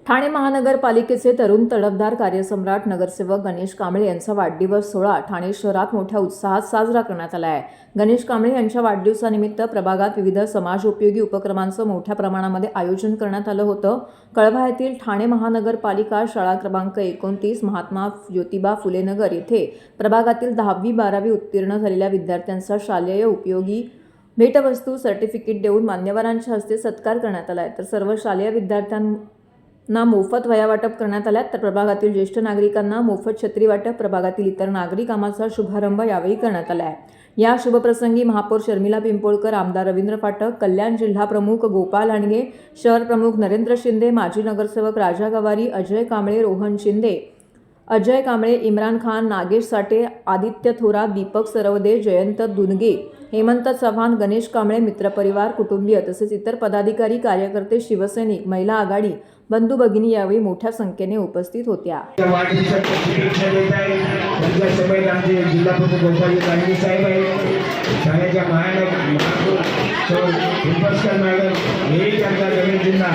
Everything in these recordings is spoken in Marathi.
ठाणे महानगरपालिकेचे तरुण तडफदार कार्यसम्राट नगरसेवक गणेश कांबळे यांचा वाढदिवस सोहळा ठाणे शहरात मोठ्या उत्साहात साजरा करण्यात आला आहे। गणेश कांबळे यांच्या वाढदिवसानिमित्त प्रभागात विविध समाजोपयोगी उपक्रमांचं मोठ्या प्रमाणामध्ये आयोजन करण्यात आलं होतं। कळवा येथील ठाणे महानगरपालिका शाळा क्रमांक 29 महात्मा ज्योतिबा फुले नगर येथे प्रभागातील 10वी-12वी उत्तीर्ण झालेल्या विद्यार्थ्यांचा शालेय उपयोगी भेटवस्तू सर्टिफिकेट देऊन मान्यवरांच्या हस्ते सत्कार करण्यात आला आहे। तर सर्व शालेय विद्यार्थ्यांना मोफत वह्या वाटप करण्यात आल्या। तर प्रभागातील ज्येष्ठ नागरिकांना मोफत छत्री वाटप, प्रभागातील इतर नागरी कामाचा शुभारंभ यावेळी करण्यात आला आहे। या शुभप्रसंगी महापौर शर्मिला पिंपोळकर, आमदार रवींद्र फाटक, कल्याण जिल्हा प्रमुख गोपाल हांडगे, शहर प्रमुख नरेंद्र शिंदे, माजी नगरसेवक राजा गवारी, अजय कांबळे, रोहन शिंदे, अजय कांबळे, इम्रान खान, नागेश साठे, आदित्य थोरात, दीपक सरवदे, जयंत दुनगे, हेमंत चव्हाण, गणेश कांबळे मित्रपरिवार, कुटुंबीय तसेच इतर पदाधिकारी, कार्यकर्ते, शिवसैनिक, महिला आघाडी, बंधू भगिनी यावेळी मोठ्या संख्येने उपस्थित होत्या। जिल्हा प्रमुख गोपाल हांडगे साहेब आहेत, ठाण्याच्या हेही त्यांचा गणेशजींना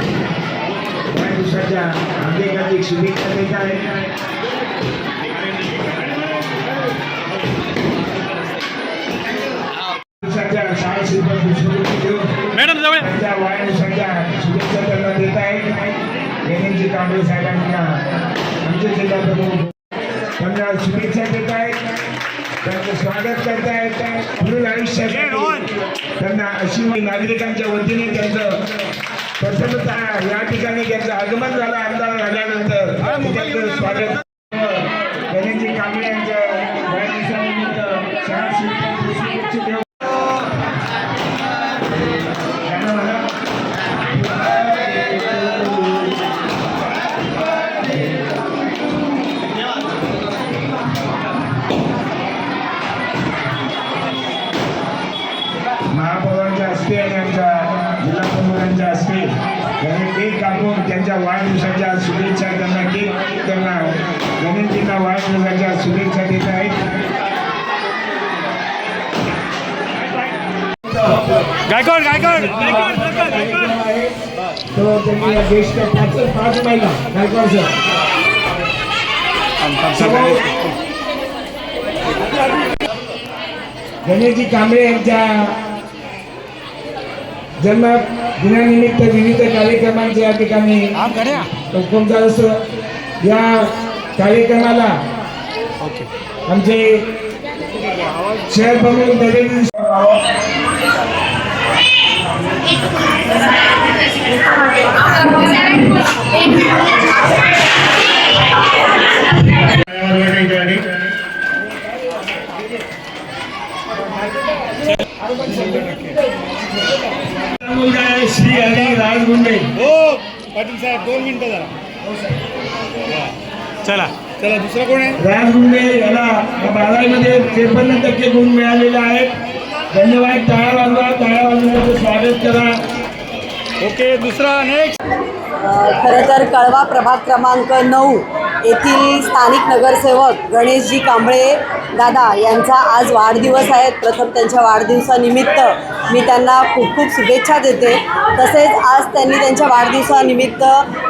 वाढदिवसाच्या हार्दिक शुभेच्छा देत आहेत। मॅडम जवळ वाढदिवसाच्या शुभेच्छा त्यांना देत आहेत। गणेशजी कांबळे साहेबांना आमचे जिल्हा प्रमुख त्यांना शुभेच्छा देत आहेत, त्यांचं स्वागत करत आहेत। पुढील आयुष्यासाठी त्यांना अशी नागरिकांच्या वतीने त्यांचं प्रथमतः या ठिकाणी त्यांचं आगमन झालं आमदार झाल्यानंतर त्यांचं स्वागत। गणेशजी कांबळे यांच्या वाढदिवसानिमित्त महापौरांच्या हस्ते आणि आमच्या जिल्हा प्रमुखांच्या हस्ते केक कापून त्यांच्या वाढदिवसाच्या शुभेच्छा त्यांना गणेशजींना वाढदिवसाच्या शुभेच्छा देत आहेत। गायकवाड तो त्यांनी ज्येष्ठ पाच महिला गायकवाड सर गणेशजी कांबळे यांच्या जन्म दिनानिमित्त विविध कार्यक्रमांचे या ठिकाणी कोणता असतो। या कार्यक्रमाला आमचे शहर प्रमुख नरेंद्र श्री हरी राजगुंडे हो पाटील साहेब 2 मिनिटं जरा चला दुसरा कोण आहे? राजगुंडे याला 12वी मध्ये 53% गुण मिळालेले आहेत। धन्यवाद। टाळ्या वाजवा स्वागत करा। ओके, दुसरा नेक्स्ट। खरं तर कळवा प्रभाग क्रमांक 9 येथील स्थानिक नगरसेवक गणेशजी कांबळे दादा यांचा आज वाढदिवस आहे। प्रथम त्यांच्या वाढदिवसानिमित्त मी त्यांना खूप खूप शुभेच्छा देते। तसेच आज त्यांनी त्यांच्या वाढदिवसानिमित्त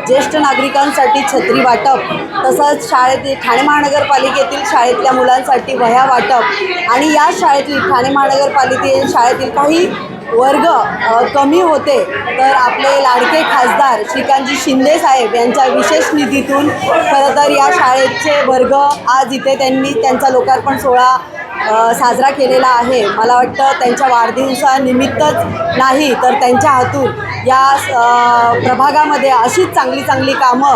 ज्येष्ठ नागरिकांसाठी छत्री वाटप, तसंच शाळेतील ठाणे महानगरपालिकेतील शाळेतल्या मुलांसाठी वह्या वाटप आणि या शाळेतील ठाणे महानगरपालिकेतील शाळेतील काही वर्ग कमी होते तर आपले लाडके खासदार श्रीकांतजी शिंदे साहेब यांच्या विशेष निधीतून खरं तर या शाळेचे वर्ग आज इथे त्यांनी त्यांचा लोकार्पण सोहळा साजरा केलेला आहे। मला वाटतं त्यांच्या वाढदिवसानिमित्तच नाही तर त्यांच्या हातून या प्रभागामध्ये अशीच चांगली कामं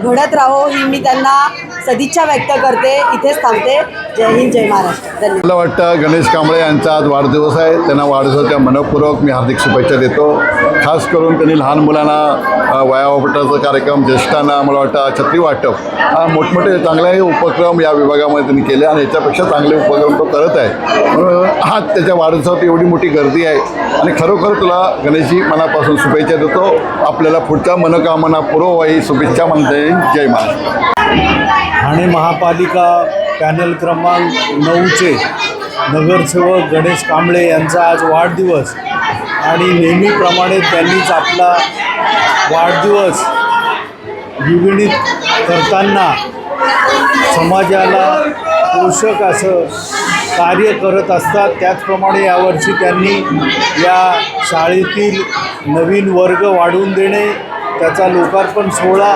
घडत राहो ही मी त्यांना सदिच्छा व्यक्त करते। इथेच थांबते। जय हिंद, जय महाराष्ट्र। धन्यवाद। मला वाटतं गणेश कांबळे यांचा आज वाढदिवस आहे। त्यांना वाढदिवसाच्या मनपूर्वक मी हार्दिक शुभेच्छा देतो। खास करून त्यांनी लहान मुलांना वह्या वाटपाचा कार्यक्रम, ज्येष्ठांना मला वाटतं छत्री वाटप हा मोठमोठे चांगले उपक्रम या विभागामध्ये त्यांनी केले आणि याच्यापेक्षा चांगले उपक्रम तो करत आहे। म्हणून आज त्याच्या वाढदिवसात एवढी मोठी गर्दी आहे आणि खरोखर तुला गणेशजी मनापासून शुभेच्छा देतो। आपल्याला पुढच्या मनोकामना पूर्व ही शुभेच्छा म्हणते। जय महाराष्ट्र। ठाणे महापालिका पॅनल क्रमांक 9चे नगरसेवक गणेश कांबळे यांचा आज वाढदिवस आणि नेहमीप्रमाणे त्यांनीच आपला वाढदिवस द्विगुणित करताना समाजाला पोषक असं कार्य करत असतात. त्याचप्रमाणे यावर्षी त्यांनी या शाळेतील नवीन वर्ग वाढवून देणे, त्याचा लोकार्पण सोहळा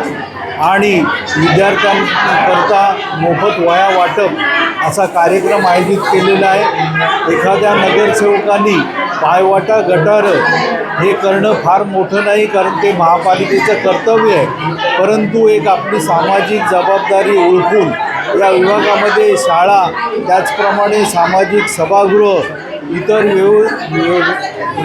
आणि विद्यार्थ्यांकरता मोफत वह्या वाटप असा कार्यक्रम आयोजित केलेला आहे. एखाद्या नगरसेवकांनी पायवाटा गटारं हे करणं फार मोठं नाही, कारण ते महापालिकेचं कर्तव्य आहे, परंतु एक आपली सामाजिक जबाबदारी ओळखून या विभागामध्ये शाळा, त्याचप्रमाणे सामाजिक सभागृह,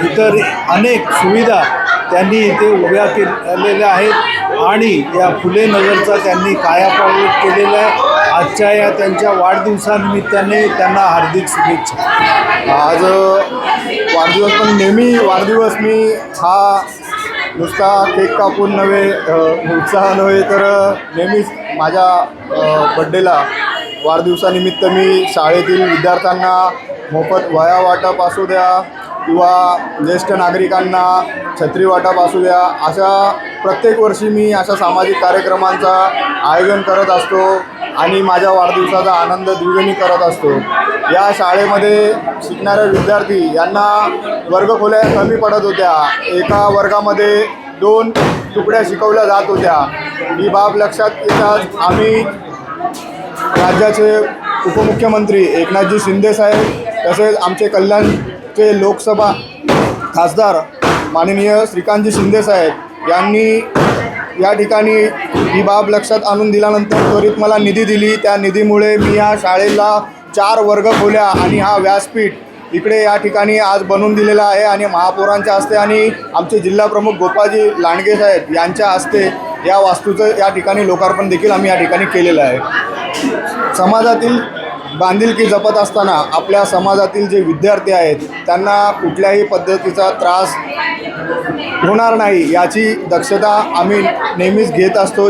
इतर अनेक सुविधा त्यांनी इथे उभ्या केलेल्या आहेत आणि या फुले नगरचा त्यांनी कायापालट केलेला आहे. आजच्या या त्यांच्या वाढदिवसानिमित्ताने त्यांना हार्दिक शुभेच्छा. आज वाढदिवस, पण नेहमी वाढदिवस मी हा नुसता केक कापून नव्हे, उत्साह नव्हे, तर नेहमीच माझ्या बड्डेला वाढदिवसानिमित्त मी शाळेतील विद्यार्थ्यांना मोफत वह्या वाटप असू द्या किंवा ज्येष्ठ नागरिकांना छत्री वाटप असू द्या, अशा प्रत्येक वर्षी मी अशा सामाजिक कार्यक्रमांचा आयोजन करत असतो आणि माझ्या वाढदिवसाचा आनंद द्विगुणी करत असतो. या शाळेमध्ये शिकणारे विद्यार्थी यांना वर्गखोल्या कमी पडत होत्या. एका वर्गामध्ये 2 तुकड्या शिकवल्या जात होत्या. ही बाब लक्षात येताच आम्ही राज्याचे उपमुख्यमंत्री एकनाथजी शिंदेसाहेब, तसेच आमचे कल्याणचे लोकसभा खासदार माननीय श्रीकांतजी शिंदेसाहेब यांनी या ठिकाणी ही बाब लक्षात आणून दिल्यानंतर त्वरित मला निधी दिली. त्या निधीमुळे मी या शाळेला 4 वर्गखोल्या आणि हा व्यासपीठ इकडे या ठिकाणी आज बनवून दिलेला आहे आणि महापौरांच्या हस्ते आणि आमचे जिल्हाप्रमुख गोपाळजी लांडगे साहेब यांच्या हस्ते या वास्तूचं या ठिकाणी लोकार्पण देखील आम्ही या ठिकाणी केलेलं आहे. समाजातील बांधिलकी जपत असताना आपल्या समाजातील जे विद्यार्थी आहेत त्यांना कुठल्याही पद्धतीचा त्रास होणार नाही याची दक्षता आम्ही नेहमीच घेत असतो.